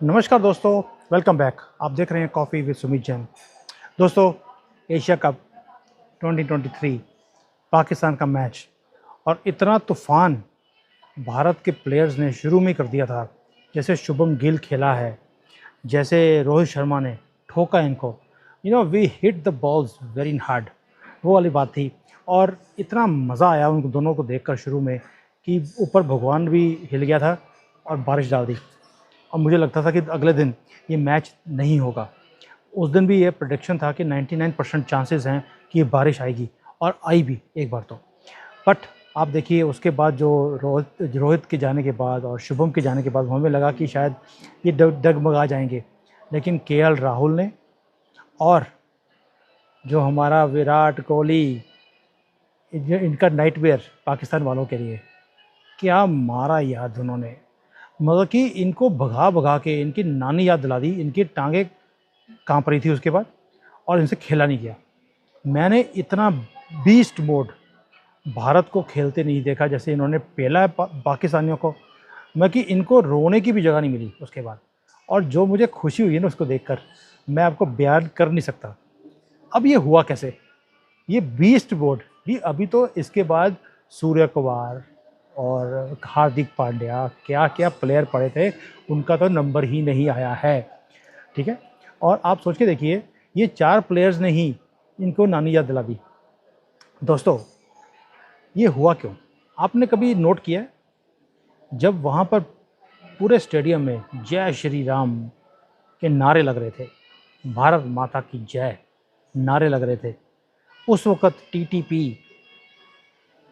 नमस्कार दोस्तों, welcome back. आप देख रहे हैं कॉफ़ी विद सुमित जैन। दोस्तों, एशिया कप 2023 पाकिस्तान का मैच और इतना तूफ़ान भारत के प्लेयर्स ने शुरू में कर दिया था। जैसे शुभम गिल खेला है, जैसे रोहित शर्मा ने ठोका इनको, we hit the balls very hard, वो वाली बात थी। और इतना मज़ा आया उन दोनों को देखकर शुरू में कि ऊपर भगवान भी हिल गया था और बारिश डाल दी। और मुझे लगता था कि अगले दिन ये मैच नहीं होगा। उस दिन भी ये प्रेडिक्शन था कि 99% चांसेस हैं कि ये बारिश आएगी, और आई भी एक बार तो। बट आप देखिए, उसके बाद जो रोहित के जाने के बाद और शुभम के जाने के बाद हमें लगा कि शायद ये डगमगा जाएंगे, लेकिन केएल राहुल ने और जो हमारा विराट कोहली, इनका नाइटमेयर पाकिस्तान वालों के लिए, क्या मारा याद उन्होंने। मतलब कि इनको भगा भगा के इनकी नानी याद दिला दी। इनकी टांगें कांप रही थी उसके बाद, और इनसे खेला नहीं गया। मैंने इतना बीस्ट मोड भारत को खेलते नहीं देखा जैसे इन्होंने पेला है पाकिस्तानियों को। मैं कि इनको रोने की भी जगह नहीं मिली उसके बाद। और जो मुझे खुशी हुई है ना उसको देखकर, मैं आपको बयान कर नहीं सकता। अब ये हुआ कैसे, ये बीस्ट मोड भी। अभी तो इसके बाद सूर्य कुमार और हार्दिक पांड्या, क्या क्या प्लेयर पड़े थे, उनका तो नंबर ही नहीं आया है। ठीक है, और आप सोच के देखिए, ये 4 प्लेयर्स ने ही इनको नानी याद दिला दी। दोस्तों, ये हुआ क्यों? आपने कभी नोट किया है, जब वहाँ पर पूरे स्टेडियम में जय श्री राम के नारे लग रहे थे, भारत माता की जय नारे लग रहे थे, उस वक़्त टीटीपी,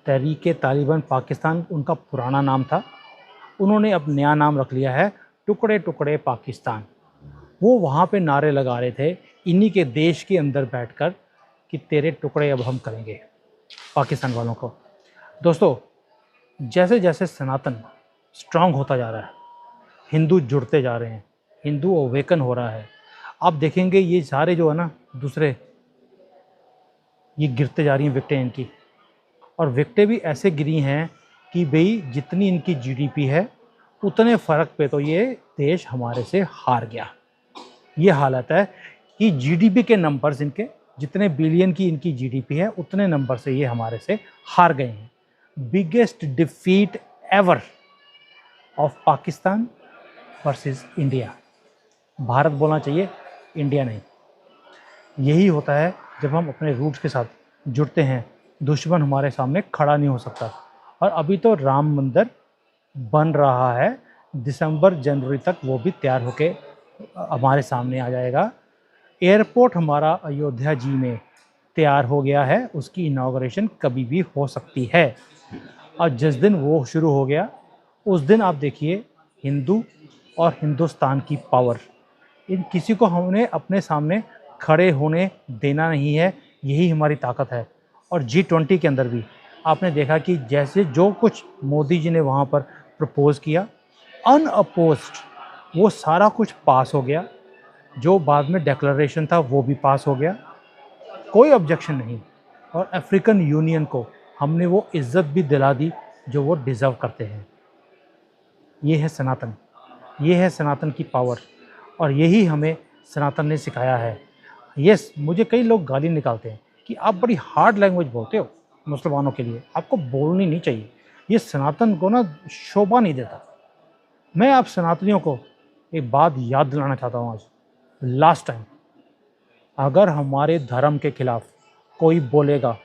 तहरीके तालिबान पाकिस्तान उनका पुराना नाम था, उन्होंने अब नया नाम रख लिया है टुकड़े टुकड़े पाकिस्तान। वो वहाँ पे नारे लगा रहे थे इन्हीं के देश के अंदर बैठकर कि तेरे टुकड़े अब हम करेंगे पाकिस्तान वालों को। दोस्तों, जैसे जैसे सनातन स्ट्रांग होता जा रहा है, हिंदू जुड़ते जा रहे हैं, हिंदू अवेकन हो रहा है, आप देखेंगे ये सारे जो है ना दूसरे, ये गिरते जा रही हैं विकटें इनकी। और विकटें भी ऐसे गिरी हैं कि भाई जितनी इनकी जीडीपी है उतने फ़र्क पे तो ये देश हमारे से हार गया। ये हालत है कि जीडीपी के नंबर्स, इनके जितने बिलियन की इनकी जीडीपी है उतने नंबर से ये हमारे से हार गए हैं। Biggest defeat ever of Pakistan versus India. Bharat बोलना चाहिए, इंडिया नहीं। यही होता है जब हम अपने रूट्स के साथ जुड़ते हैं, दुश्मन हमारे सामने खड़ा नहीं हो सकता। और अभी तो राम मंदिर बन रहा है, दिसंबर जनवरी तक वो भी तैयार होके हमारे सामने आ जाएगा। एयरपोर्ट हमारा अयोध्या जी में तैयार हो गया है, उसकी इनाग्रेशन कभी भी हो सकती है। और जिस दिन वो शुरू हो गया, उस दिन आप देखिए हिंदू और हिंदुस्तान की पावर, इन किसी को हमने अपने सामने खड़े होने देना नहीं है। यही हमारी ताकत है। और G20 के अंदर भी आपने देखा कि जैसे जो कुछ मोदी जी ने वहाँ पर प्रपोज़ किया, अनअपोज्ड वो सारा कुछ पास हो गया। जो बाद में डिक्लेरेशन था वो भी पास हो गया, कोई ऑब्जेक्शन नहीं। और अफ्रीकन यूनियन को हमने वो इज़्ज़त भी दिला दी जो वो डिज़र्व करते हैं। ये है सनातन, ये है सनातन की पावर, और यही हमें सनातन ने सिखाया है। यस, मुझे कई लोग गाली निकालते हैं कि आप बड़ी हार्ड लैंग्वेज बोलते हो मुसलमानों के लिए, आपको बोलनी नहीं चाहिए, ये सनातन को ना शोभा नहीं देता। मैं आप सनातनियों को एक बात याद दिलाना चाहता हूँ आज, लास्ट टाइम, अगर हमारे धर्म के खिलाफ कोई बोलेगा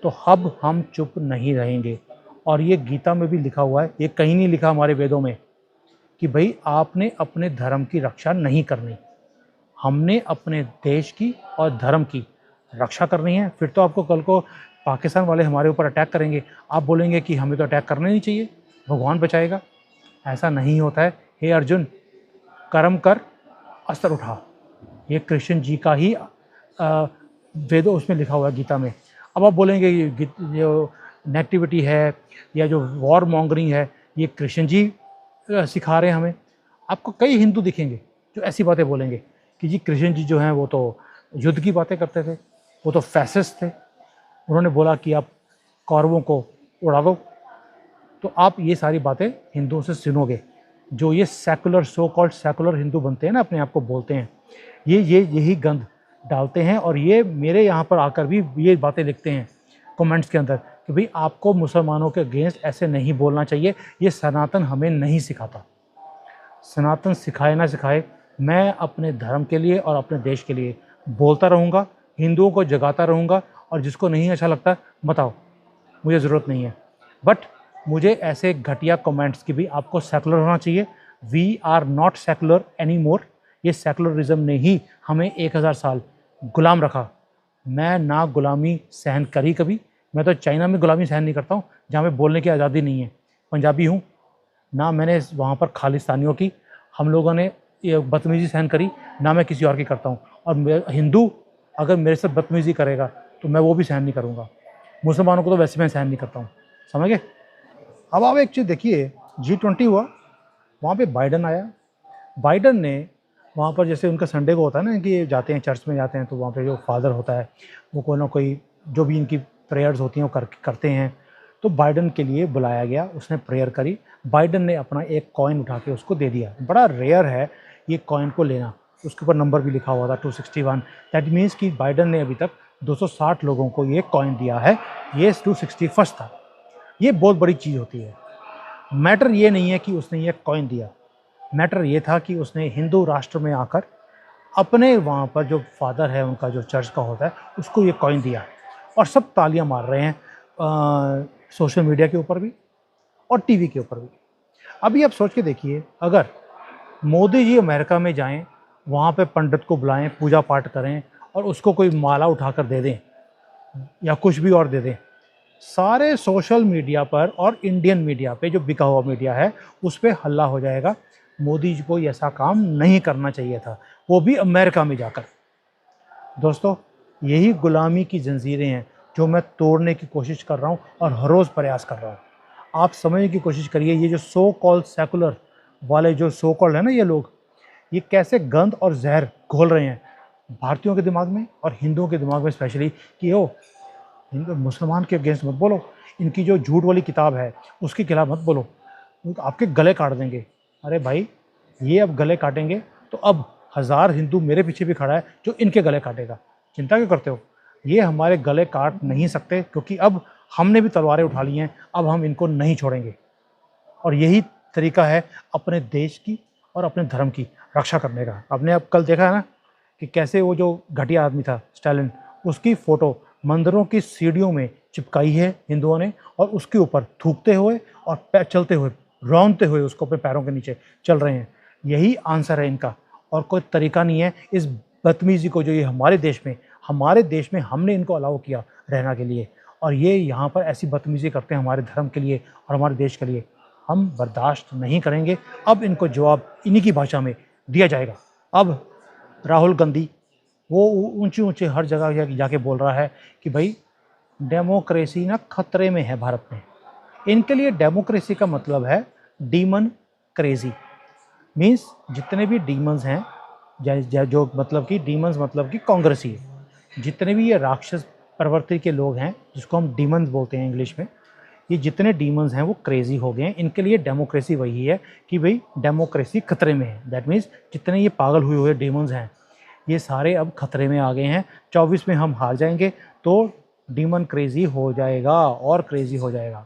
तो अब हम चुप नहीं रहेंगे। और ये गीता में भी लिखा हुआ है, ये कहीं नहीं लिखा हमारे वेदों में कि भाई आपने अपने धर्म की रक्षा नहीं करनी। हमने अपने देश की और धर्म की रक्षा करनी है। फिर तो आपको कल को पाकिस्तान वाले हमारे ऊपर अटैक करेंगे, आप बोलेंगे कि हमें तो अटैक करना नहीं चाहिए, भगवान बचाएगा। ऐसा नहीं होता है। हे अर्जुन, कर्म कर, अस्त्र उठा। ये कृष्ण जी का ही वेदों उसमें लिखा हुआ है, गीता में। अब आप बोलेंगे ये जो नेगेटिविटी है या जो वॉर मॉन्गरिंग है, ये कृष्ण जी सिखा रहे हैं हमें। आपको कई हिंदू दिखेंगे जो ऐसी बातें बोलेंगे कि जी कृष्ण जी जो हैं वो तो युद्ध की बातें करते थे, वो तो फैसिस्ट थे, उन्होंने बोला कि आप कौरवों को उड़ा दो। तो आप ये सारी बातें हिंदुओं से सुनोगे, जो ये secular so called secular Hindu बनते हैं ना, अपने आप को बोलते हैं, यही गंद डालते हैं और ये मेरे यहाँ पर आकर भी ये बातें लिखते हैं कमेंट्स के अंदर कि भाई आपको मुसलमानों के अगेंस्ट ऐसे नहीं बोलना चाहिए, ये सनातन हमें नहीं सिखाता। सनातन सिखाए ना सिखाए, मैं अपने धर्म के लिए और अपने देश के लिए बोलता रहूँगा, हिंदुओं को जगाता रहूँगा, और जिसको नहीं अच्छा लगता बताओ, मुझे ज़रूरत नहीं है। बट मुझे ऐसे घटिया कमेंट्स की भी आपको सेकुलर होना चाहिए। We are not secular any more. ये सेकुलरिज्म ने ही हमें 1000 साल गुलाम रखा। मैं ना गुलामी सहन करी कभी, मैं तो चाइना में गुलामी सहन नहीं करता हूँ जहाँ पे बोलने की आज़ादी नहीं है। पंजाबी हूँ ना, मैंने वहाँ पर खालिस्तानियों की, हम लोगों ने ये बदतमीज़ी सहन करी ना, मैं किसी और की करता हूँ। और हिंदू अगर मेरे साथ बदतमीज़ी करेगा तो मैं वो भी सहन नहीं करूँगा। मुसलमानों को तो वैसे मैं सहन नहीं करता हूँ, समझ गए। अब आप एक चीज़ देखिए, G20 हुआ, वहाँ पे बाइडन आया। बाइडन ने वहाँ पर, जैसे उनका संडे को होता है ना कि जाते हैं चर्च में जाते हैं, तो वहाँ पे जो फादर होता है वो कोई ना कोई जो भी इनकी प्रेयर्स होती हैं वो करते हैं। तो बाइडन के लिए बुलाया गया, उसने प्रेयर करी, बाइडन ने अपना एक कॉइन उठा के उसको दे दिया। बड़ा रेयर है ये कॉइन को लेना, उसके ऊपर नंबर भी लिखा हुआ था 261। दैट मीन्स कि बाइडन ने अभी तक 260 लोगों को ये कॉइन दिया है, ये 261 था। ये बहुत बड़ी चीज़ होती है। मैटर ये नहीं है कि उसने ये कॉइन दिया, मैटर ये था कि उसने हिंदू राष्ट्र में आकर अपने वहाँ पर जो फादर है उनका, जो चर्च का होता है, उसको ये कॉइन दिया। और सब तालियां मार रहे हैं, सोशल मीडिया के ऊपर भी और टीवी के ऊपर भी। अभी आप सोच के देखिए, अगर मोदी जी अमेरिका में जाएं, वहाँ पे पंडित को बुलाएं, पूजा पाठ करें और उसको कोई माला उठाकर दे दें या कुछ भी और दे दें, सारे सोशल मीडिया पर और इंडियन मीडिया पे, जो बिका हुआ मीडिया है, उस पर हल्ला हो जाएगा। मोदी जी को ऐसा काम नहीं करना चाहिए था, वो भी अमेरिका में जाकर। दोस्तों, यही गुलामी की जंजीरें हैं जो मैं तोड़ने की कोशिश कर रहा हूँ और हर रोज़ प्रयास कर रहा हूँ। आप समझने की कोशिश करिए, ये जो सो कॉल्ड सेकुलर वाले जो सो कॉल्ड है ना, ये लोग, ये कैसे गंद और जहर घोल रहे हैं भारतीयों के दिमाग में और हिंदुओं के दिमाग में स्पेशली, कि ओ हिंदू मुसलमान के अगेंस्ट मत बोलो, इनकी जो झूठ वाली किताब है उसके खिलाफ मत बोलो, आपके गले काट देंगे। अरे भाई, ये अब गले काटेंगे तो अब 1000 हिंदू मेरे पीछे भी खड़ा है जो इनके गले काटेगा। चिंता क्यों करते हो? ये हमारे गले काट नहीं सकते, क्योंकि अब हमने भी तलवारें उठा ली हैं, अब हम इनको नहीं छोड़ेंगे। और यही तरीका है अपने देश की और अपने धर्म की रक्षा करने का। आपने अब कल देखा है ना कि कैसे वो जो घटिया आदमी था स्टालिन, उसकी फ़ोटो मंदिरों की सीढ़ियों में चिपकाई है हिंदुओं ने, और उसके ऊपर थूकते हुए और पैर चलते हुए, रौंदते हुए उसको अपने पैरों के नीचे चल रहे हैं। यही आंसर है इनका, और कोई तरीका नहीं है इस बदतमीज़ी को जो ये हमारे देश में हमने इनको अलाउ किया रहना के लिए, और ये यहाँ पर ऐसी बदतमीज़ी करते हैं हमारे धर्म के लिए और हमारे देश के लिए। हम बर्दाश्त नहीं करेंगे। अब इनको जवाब इन्हीं की भाषा में दिया जाएगा। अब राहुल गांधी वो ऊंचे ऊंचे हर जगह जाके बोल रहा है कि भाई डेमोक्रेसी ना खतरे में है भारत में। इनके लिए डेमोक्रेसी का मतलब है डीमन क्रेजी। मीन्स जितने भी डीमंस हैं, जो मतलब कि डीमंस मतलब कि कांग्रेसी है, जितने भी ये राक्षस प्रवृत्ति के लोग हैं जिसको हम डीमंस बोलते हैं इंग्लिश में, ये जितने डीमंस हैं वो क्रेजी हो गए हैं। इनके लिए डेमोक्रेसी वही है कि भाई डेमोक्रेसी खतरे में है। दैट मीन्स जितने ये पागल हुए हुए डीमंस हैं ये सारे अब खतरे में आ गए हैं। 24 में हम हार जाएंगे तो डीमन क्रेजी हो जाएगा और क्रेजी हो जाएगा।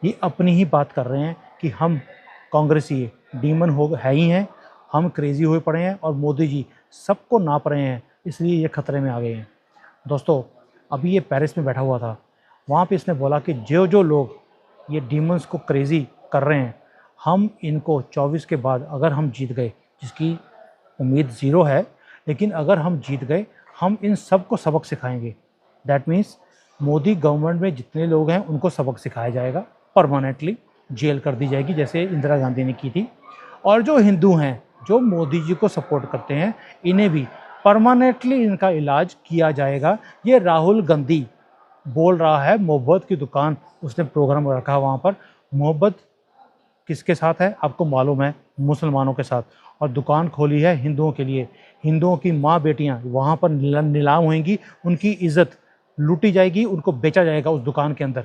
ये अपनी ही बात कर रहे हैं कि हम कांग्रेसी डीमन है ही हैं, हम क्रेजी हुए पड़े हैं और मोदी जी सबको नाप रहे हैं, इसलिए ये खतरे में आ गए हैं। दोस्तों, अभी ये पेरिस में बैठा हुआ था, वहाँ पे इसने बोला कि जो जो लोग ये डीमंस को क्रेजी कर रहे हैं, हम इनको 24 के बाद अगर हम जीत गए, जिसकी उम्मीद ज़ीरो है, लेकिन अगर हम जीत गए हम इन सब को सबक सिखाएंगे। दैट मीन्स मोदी गवर्नमेंट में जितने लोग हैं उनको सबक सिखाया जाएगा, परमानेंटली जेल कर दी जाएगी जैसे इंदिरा गांधी ने की थी। और जो हिंदू हैं जो मोदी जी को सपोर्ट करते हैं, इन्हें भी परमानेंटली इनका इलाज किया जाएगा। ये राहुल गांधी बोल रहा है मोहब्बत की दुकान, उसने प्रोग्राम रखा वहाँ पर। मोहब्बत किसके साथ है आपको मालूम है? मुसलमानों के साथ। और दुकान खोली है हिंदुओं के लिए। हिंदुओं की माँ बेटियाँ वहाँ पर नीलाम होंगी, उनकी इज्जत लूटी जाएगी, उनको बेचा जाएगा उस दुकान के अंदर।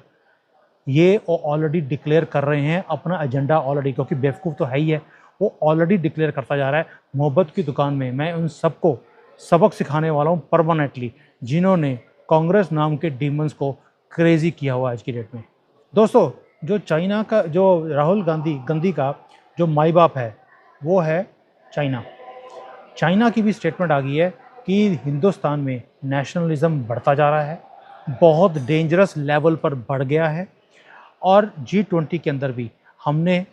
ये ऑलरेडी डिक्लेयर कर रहे हैं अपना एजेंडा ऑलरेडी, क्योंकि बेवकूफ़ तो है ही है, वो ऑलरेडी डिक्लेयर करता जा रहा है। मोहब्बत की दुकान में मैं उन सबको सबक सिखाने वाला हूँ परमानेंटली, जिन्होंने कांग्रेस नाम के डीमंस को क्रेजी किया हुआ आज की डेट में। दोस्तों, जो चाइना का, जो राहुल गांधी का जो माई बाप है वो है चाइना। चाइना की भी स्टेटमेंट आ गई है कि हिंदुस्तान में नेशनलिज्म बढ़ता जा रहा है, बहुत डेंजरस लेवल पर बढ़ गया है। और G20 के अंदर भी हमने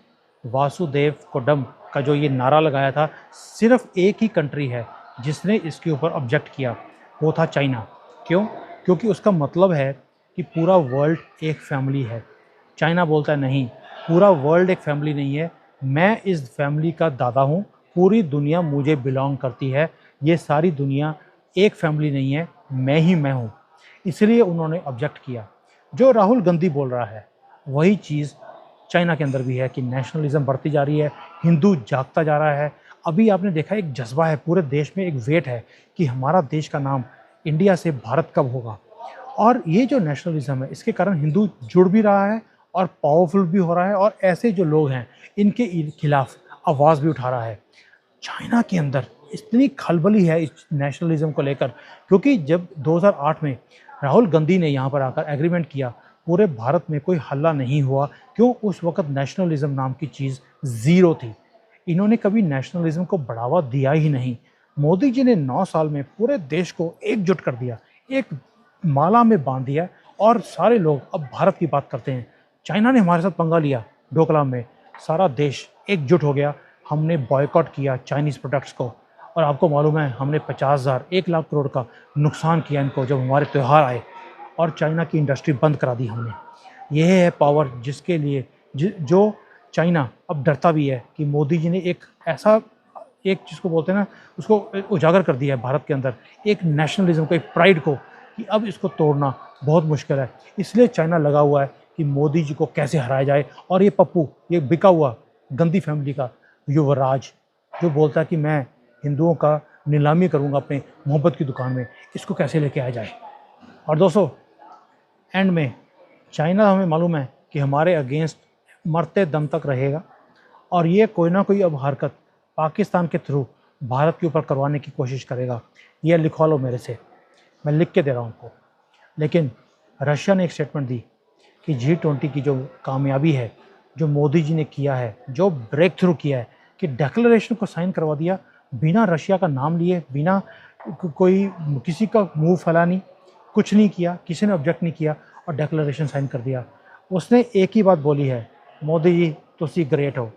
वासुदेव कुडम का जो ये नारा लगाया था, सिर्फ एक ही कंट्री है जिसने इसके ऊपर ऑब्जेक्ट किया, वो था चाइना। क्यों? क्योंकि उसका मतलब है कि पूरा वर्ल्ड एक फैमिली है। चाइना बोलता है नहीं, पूरा वर्ल्ड एक फैमिली नहीं है, मैं इस फैमिली का दादा हूँ, पूरी दुनिया मुझे बिलोंग करती है, ये सारी दुनिया एक फैमिली नहीं है, मैं ही मैं हूँ। इसलिए उन्होंने ऑब्जेक्ट किया। जो राहुल गांधी बोल रहा है वही चीज़ चाइना के अंदर भी है कि नेशनलिज्म बढ़ती जा रही है, हिंदू जागता जा रहा है। अभी आपने देखा एक जज्बा है पूरे देश में, एक वेट है कि हमारा देश का नाम इंडिया से भारत कब होगा। और ये जो नेशनलिज्म है, इसके कारण हिंदू जुड़ भी रहा है और पावरफुल भी हो रहा है, और ऐसे जो लोग हैं इनके खिलाफ आवाज़ भी उठा रहा है। चाइना के अंदर इतनी खलबली है इस नेशनलिज्म को लेकर, क्योंकि जब 2008 में राहुल गांधी ने यहाँ पर आकर एग्रीमेंट किया, पूरे भारत में कोई हल्ला नहीं हुआ। क्यों? उस वक्त नेशनलिज्म नाम की चीज़ ज़ीरो थी। इन्होंने कभी नेशनलिज्म को बढ़ावा दिया ही नहीं। मोदी जी ने 9 साल में पूरे देश को एकजुट कर दिया, एक माला में बांध दिया, और सारे लोग अब भारत की बात करते हैं। चाइना ने हमारे साथ पंगा लिया डोकलाम में, सारा देश एकजुट हो गया, हमने बॉयकॉट किया चाइनीज़ प्रोडक्ट्स को। और आपको मालूम है हमने 50,000 1 लाख करोड़ का नुकसान किया इनको जब हमारे त्यौहार आए, और चाइना की इंडस्ट्री बंद करा दी हमने। यह है पावर जिसके लिए जो चाइना अब डरता भी है कि मोदी जी ने एक ऐसा, एक जिसको बोलते हैं ना, उसको उजागर कर दिया है भारत के अंदर, एक नेशनलिज्म को, एक प्राइड को, कि अब इसको तोड़ना बहुत मुश्किल है। इसलिए चाइना लगा हुआ है कि मोदी जी को कैसे हराया जाए। और ये पप्पू, ये बिका हुआ गंदी फैमिली का युवराज, जो बोलता है कि मैं हिंदुओं का नीलामी करूंगा अपने मोहब्बत की दुकान में, इसको कैसे लेके आया जाए। और दोस्तों, एंड में चाइना, हमें मालूम है कि हमारे अगेंस्ट मरते दम तक रहेगा, और ये कोई ना कोई अब हरकत पाकिस्तान के थ्रू भारत के ऊपर करवाने की कोशिश करेगा। ये लिखवा लो मेरे से, मैं लिख के दे रहा हूँ आपको। लेकिन रशिया ने एक स्टेटमेंट दी कि G20 की जो कामयाबी है, जो मोदी जी ने किया है, जो ब्रेक थ्रू किया है, कि डिक्लेरेशन को साइन करवा दिया बिना रशिया का नाम लिए, बिना कोई किसी का मुंह फैला नहीं, कुछ नहीं किया, किसी ने ऑब्जेक्ट नहीं किया, और डिक्लेरेशन साइन कर दिया। उसने एक ही बात बोली है, मोदी जी तुसी ग्रेट हो।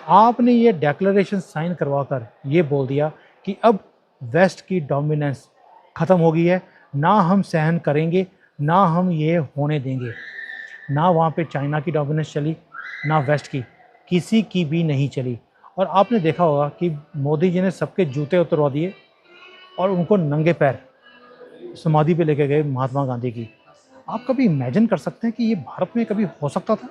आपने ये डिक्लेरेशन साइन करवा कर ये बोल दिया कि अब वेस्ट की डोमिनेंस ख़त्म हो गई है, ना हम सहन करेंगे, ना हम ये होने देंगे। ना वहाँ पे चाइना की डोमिनेंस चली, ना वेस्ट की, किसी की भी नहीं चली। और आपने देखा होगा कि मोदी जी ने सबके जूते उतरवा दिए और उनको नंगे पैर समाधि पे लेके गए महात्मा गांधी की। आप कभी इमेजिन कर सकते हैं कि ये भारत में कभी हो सकता था?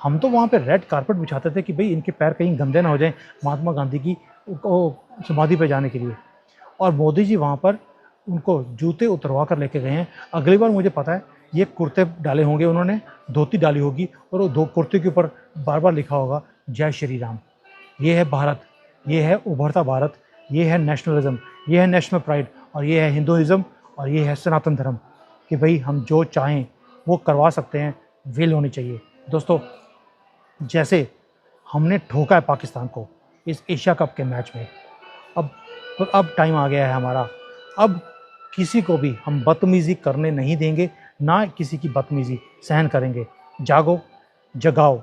हम तो वहाँ पे रेड कारपेट बिछाते थे कि भाई इनके पैर कहीं गंदे ना हो जाएं महात्मा गांधी की समाधि पे जाने के लिए, और मोदी जी वहाँ पर उनको जूते उतरवा कर लेके गए हैं। अगली बार मुझे पता है ये कुर्ते डाले होंगे उन्होंने, धोती डाली होगी, और वो कुर्ते के ऊपर बार बार लिखा होगा जय श्री राम। ये है भारत, ये है उभरता भारत, ये है नेशनलिज्म, ये है नेशनल प्राइड, और ये है हिंदुइज़्म, और ये है सनातन धर्म, कि भाई हम जो चाहें वो करवा सकते हैं, विल होनी चाहिए। दोस्तों, जैसे हमने ठोका है पाकिस्तान को इस एशिया कप के मैच में, अब टाइम आ गया है हमारा। अब किसी को भी हम बदतमीज़ी करने नहीं देंगे, ना किसी की बदतमीज़ी सहन करेंगे। जागो, जगाओ,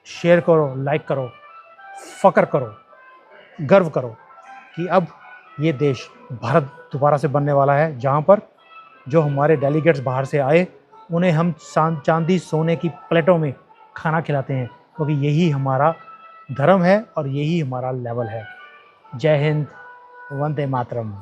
शेयर करो, लाइक करो, फ़क्र करो, गर्व करो कि अब ये देश भारत दोबारा से बनने वाला है, जहाँ पर जो हमारे डेलीगेट्स बाहर से आए उन्हें हम चांदी सोने की प्लेटों में खाना खिलाते हैं, क्योंकि यही हमारा धर्म है और यही हमारा लेवल है। जय हिंद, वंदे मातरम।